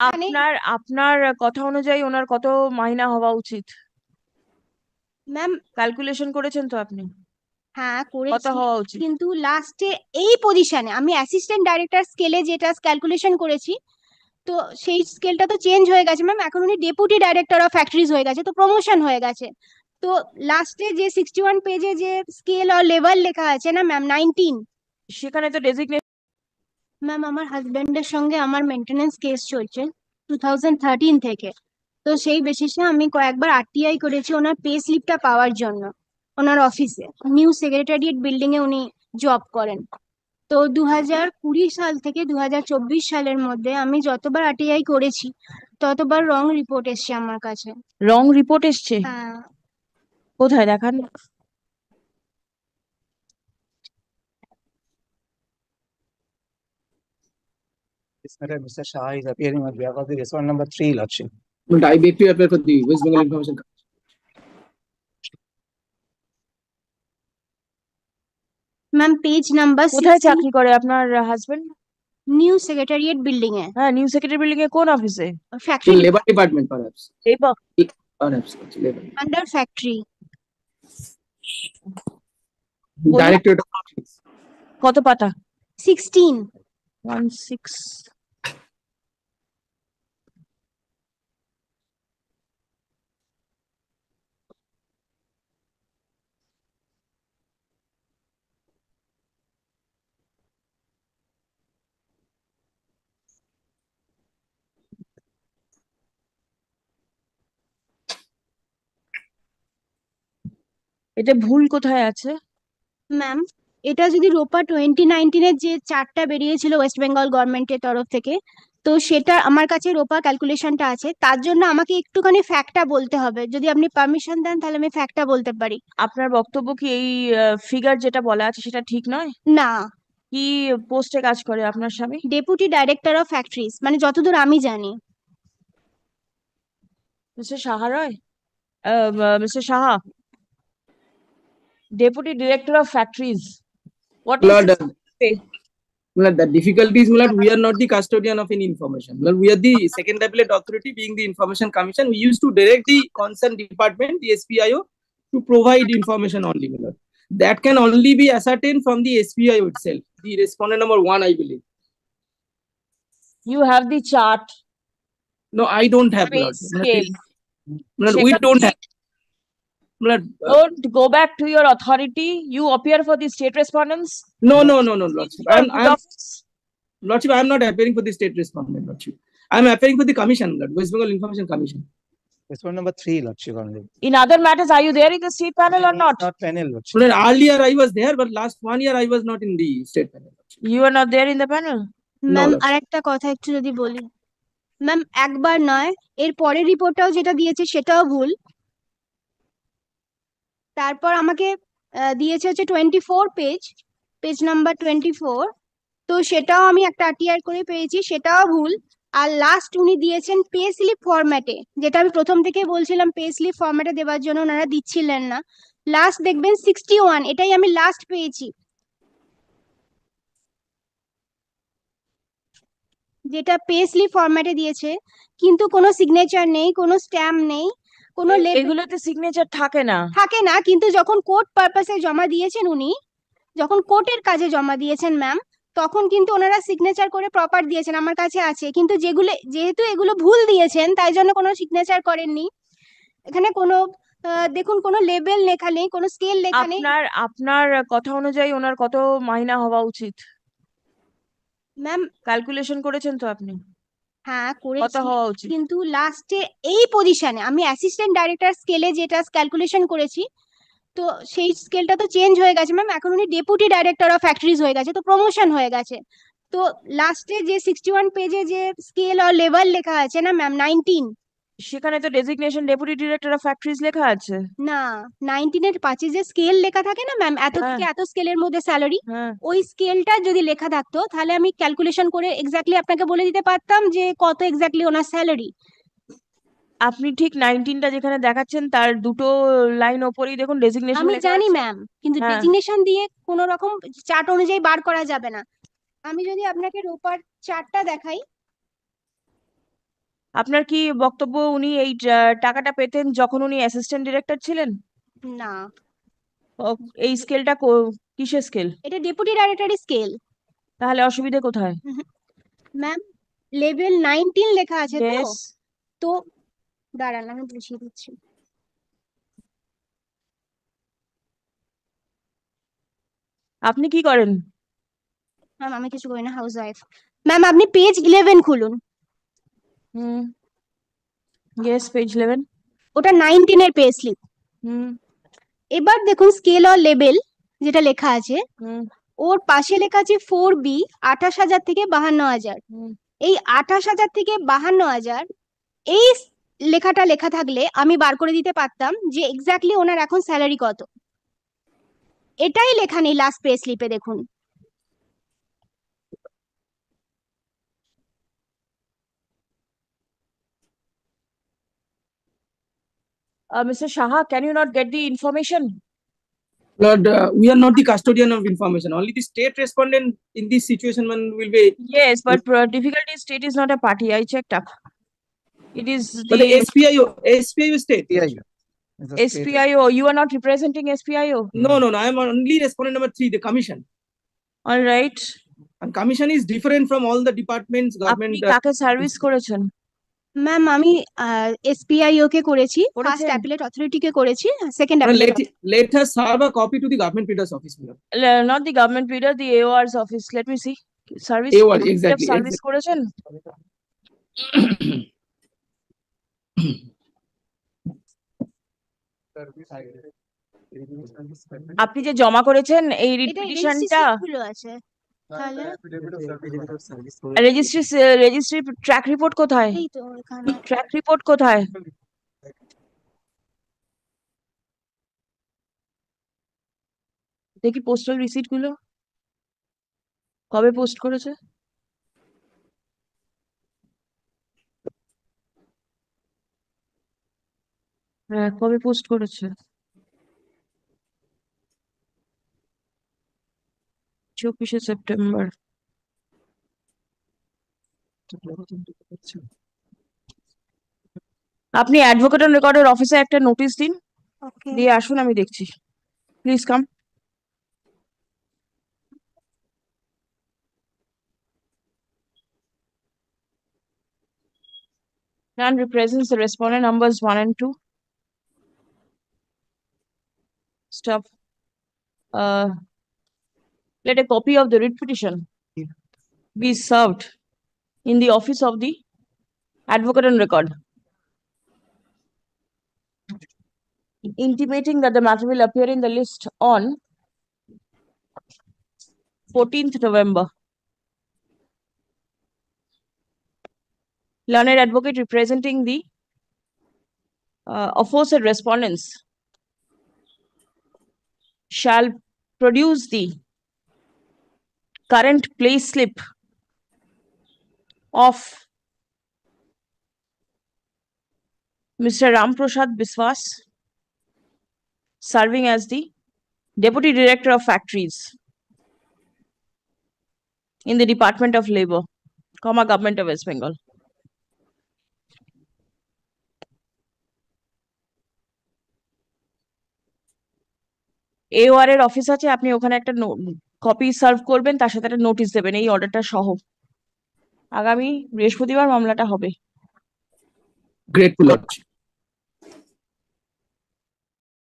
মানে আপনার আপনার কথা অনুযায়ী ওনার কত মাইনা হওয়া উচিত? ম্যাম, ক্যালকুলেশন করেছেন তো আপনি? হ্যাঁ কত করেছি, হওয়া উচিত? কিন্তু লাস্টে এই পজিশনে আমি অ্যাসিস্ট্যান্ট ডাইরেক্টর স্কেলে যেটা ক্যালকুলেশন করেছি, তো সেই স্কেলটা তো চেঞ্জ হয়ে গেছে ম্যাম। এখন উনি ডেপুটি ডাইরেক্টর অফ ফ্যাক্টরিজ হয়ে গেছে, তো প্রমোশন হয়ে গেছে। তো লাস্টে যে 61 পেজে যে স্কেল আর লেভেল লেখা আছে না ম্যাম, 19। সেখানে তো ডেজিগনেশন। ম্যাম, আমার হাজবেন্ডের সঙ্গে আমার মেনটেনেন্স কেস চলছে 2013 থেকে। তো সেই বেসিসে আমি কয়েকবার আরটিআই করেছি ওনার পে স্লিপটা পাওয়ার জন্য। ওনার অফিসে নিউ সেক্রেটারিয়েট বিল্ডিং এ উনি জব করেন। তো 2020 সাল থেকে 2024 সালের মধ্যে আমি যতবার আরটিআই করেছি ততবার রং রিপোর্ট এসছে আমার কাছে। রং রিপোর্ট এসছে? হ্যাঁ কোথায় দেখান? This matter, Mr. Shah is appearing on behalf of the respondent number 3, Lordship. But I beg to appear for the West Bengal Information Commission. Ma'am, page number কোথায় চাকরি করে আপনার হাজবেন্ড? নিউ সেক্রেটারিয়েট বিল্ডিং এ, হ্যাঁ, new secretary building এ কোন অফিসে? In factory, Labour Department, perhaps. এইবার Perhaps, Labour. Under factory. Directorate of Finance. কত পাতা? 16। 16। এটা ভুল কোথায় আছে? ম্যাম, এটা যদি রোপা 2019-এর যে চার্টটা বেরিয়েছিল ওয়েস্ট বেঙ্গল গভর্নমেন্টের তরফ থেকে, তো সেটা আমার কাছে রোপা ক্যালকুলেশনটা আছে, তার জন্য আমাকে একটুখানি ফ্যাক্টটা বলতে হবে। যদি আপনি পারমিশন দেন তাহলে আমি ফ্যাক্টটা বলতে পারি। আপনার বক্তব্য কি এই ফিগার যেটা বলা আছে সেটা ঠিক নয়? না, কি পোস্টে কাজ করে আপনার স্বামী? ডেপুটি ডাইরেক্টর অফ ফ্যাক্টরিজ, মানে যতদূর আমি জানি। Mister Saha Roy, mister Saha, deputy director of factories, what is Lord, pay? Lord, the difficulty is, Lord, we are not the custodian of any information. Lord, we are the second appellate authority, being the Information Commission. We used to direct the concerned department, the SPIO, to provide information only, Lord. That can only be ascertained from the SPIO itself, the respondent number 1, I believe. You have the chart, No, I don't have, pay Lord. scale. Lord, we don't have. Lord, Don't go back to your authority. You appear for the state respondents. no, Lordship. Your good office. Lordship, I am not appearing for the state respondent, Lordship. I am appearing for the commission, Lord, West Bengal Information Commission. Respondent number 3, Lordship, only. In other matters, are you there in the state panel or not? Not panel, Lordship. Lord, earlier I was there, but last 1 year I was not in the state panel, Lordship. You are not there in the panel. Ma'am, Lordship. আর একটা কথা একটু যদি বলি ma'am, একবার নয়, এর পরের রিপোর্টটাও যেটা দিয়েছে সেটাও ভুল। তারপর আমাকে দিয়েছে হচ্ছে 24 পেজ, পেজ নাম্বার 24। তো সেটাও আমি একটা আরটিআই করে পেয়েছি, সেটাও ভুল। আর লাস্ট উনি দিয়েছেন পে স্লিপ ফরম্যাটে, যেটা আমি প্রথম থেকে বলছিলাম পে স্লিপ ফরম্যাটে দেওয়ার জন্য ওনারা দিচ্ছিলেন না। লাস্ট দেখবেন 61, এটাই আমি লাস্ট পেয়েছি, যেটা পে স্লিপ ফরম্যাটে দিয়েছে, কিন্তু কোনো সিগনেচার নেই, কোনো স্ট্যাম্প নেই, কোনো এগুলোতে সিগনেচার থাকে না। থাকে না। কিন্তু যখন কোর্ট পারপাসে জমা দিয়েছেন উনি, যখন কোর্টের কাজে জমা দিয়েছেন ম্যাম, তখন কিন্তু ওনারা সিগনেচার করে প্রপার দিয়েছেন, আমার কাছে আছে। কিন্তু যেহেতু এগুলো ভুল দিয়েছেন তাই জন্য কোনো সিগনেচার করেননি। এখানে কোনো দেখুন, কোনো লেবেল লেখা নেই, কোনো স্কেল লেখা নেই। আপনার কথা অনুযায়ী ওনার কত মাইনা হওয়া উচিত? ম্যাম, ক্যালকুলেশন করেছেন তো আপনি? হ্যাঁ কত করেছি, হওয়া উচিত? কিন্তু লাস্টে এই পজিশনে আমি অ্যাসিস্ট্যান্ট ডাইরেক্টর স্কেলে যেটা ক্যালকুলেশন করেছি, তো সেই স্কেলটা তো চেঞ্জ হয়ে গেছে ম্যাম। এখন উনি ডেপুটি ডাইরেক্টর অফ ফ্যাক্টরিজ হয়ে গেছে, তো প্রমোশন হয়ে গেছে। তো লাস্টে যে 61 পেজে যে স্কেল আর লেভেল লেখা আছে না ম্যাম, 19। সেখানে তো designation deputy director of factories লেখা আছে। না, 19-এর পাশে যে স্কেল লেখা থাকে না ম্যাম, এত থেকে এত স্কেলের মধ্যে স্যালারি, হ্যাঁ, ওই স্কেলটা যদি লেখা থাকতো তাহলে আমি ক্যালকুলেশন করে এক্স্যাক্টলি আপনাকে বলে দিতে পারতাম যে কত এক্স্যাক্টলি ওনার স্যালারি। আপনি ঠিক 19টা যেখানে দেখাচ্ছেন তার দুটো লাইন ওপরেই দেখুন ডেজিগনেশন আমি লেখা জানি আছে। ম্যাম, কিন্তু হ্যাঁ, ডেজিগনেশন দিয়ে কোনো রকম চার্ট অনুযায়ী বার করা যাবে না। আমি যদি আপনাকে রোপার চার্টটা দেখাই, আপনার কি বক্তব্য উনি এই টাকাটা পেতেন যখন উনি অ্যাসিস্ট্যান্ট ডিরেক্টর ছিলেন? না, এই স্কেলটা কিসের স্কেল? এটা ডেপুটি ডাইরেক্টরি স্কেল। তাহলে অসুবিধে কোথায়? ম্যাম লেভেল 19 লেখা আছে তো। ইয়েস। তো দাঁড়ান আমি বুঝিয়ে দিচ্ছি। আপনি কি করেন? ম্যাম আমি কিছু করি না, হাউস ওয়াইফ। ম্যাম আপনি পেজ 11 খুলুন। হুম। Yes, page 11। ওটা 19 এর পে স্লিপ। হুম এবার দেখুন স্কেল অর লেভেল যেটা লেখা আছে, হুম ওর পাশে লেখা আছে 4B 28,000 থেকে 52,000। হুম। এই 28,000 থেকে 52,000 এই লেখাটা লেখা থাকলে আমি বার করে দিতে পারতাম যে এক্স্যাক্টলি ওনার এখন স্যালারি কত। এটাই লেখা নেই লাস্ট পে স্লিপে, দেখুন। Mr. Shaha, can you not get the information? Lord, we are not the custodian of information. Only the state respondent in this situation will be. Yes, but difficulty state is not a party. I checked up. It is But the the SPIO state. PIO. It's a state- SPIO. You are not representing SPIO. No. I am only respondent number 3, the commission. All right. And commission is different from all the departments, আপনি government. কাকে service করেছেন? Ma'am আমি SPIO কে করেছি, first করেছেন? Appellate authority কে করেছি, second And appellate. let us serve a copy to the government leader's office. Madam. Not the government leader, the AOR's office. Let me see. Service. AOR, exactly. Service করেছেন? আপনি যে জমা করেছেন এই writ এটা পিটিশনটা, গুলো আছে তাহলে রেজিস্ট্রি ট্র্যাক রিপোর্ট কোথায়? এই তো এখানে। ট্র্যাক রিপোর্ট কোথায়? দেখি পোস্টাল রিসিট গুলো কবে পোস্ট করেছে। হ্যাঁ, কবে পোস্ট করেছে? 24শে সেপ্টেম্বর। আপনি অ্যাডভোকেট অন রেকর্ডের অফিসে একটা নোটিশ দিন, ওকে দিয়ে আসুন, আমি দেখছি। Please come. And represents the respondent numbers 1 and 2. Stop. Let a copy of the writ petition be served in the office of the advocate on record, intimating that the matter will appear in the list on 14th November. Learned advocate representing the aforesaid respondents shall produce the current pay slip of Mr. Ramprasad Biswas, serving as the Deputy Director of Factories in the Department of Labor, Government of West Bengal. AOR এর office আছে, আপনি ওখানে একটা copy serve করবেন, তার সাথে একটা notice দেবেন এই অর্ডারটা সহ। আগামী বৃহস্পতিবার মামলাটা হবে। Grateful, Lordship.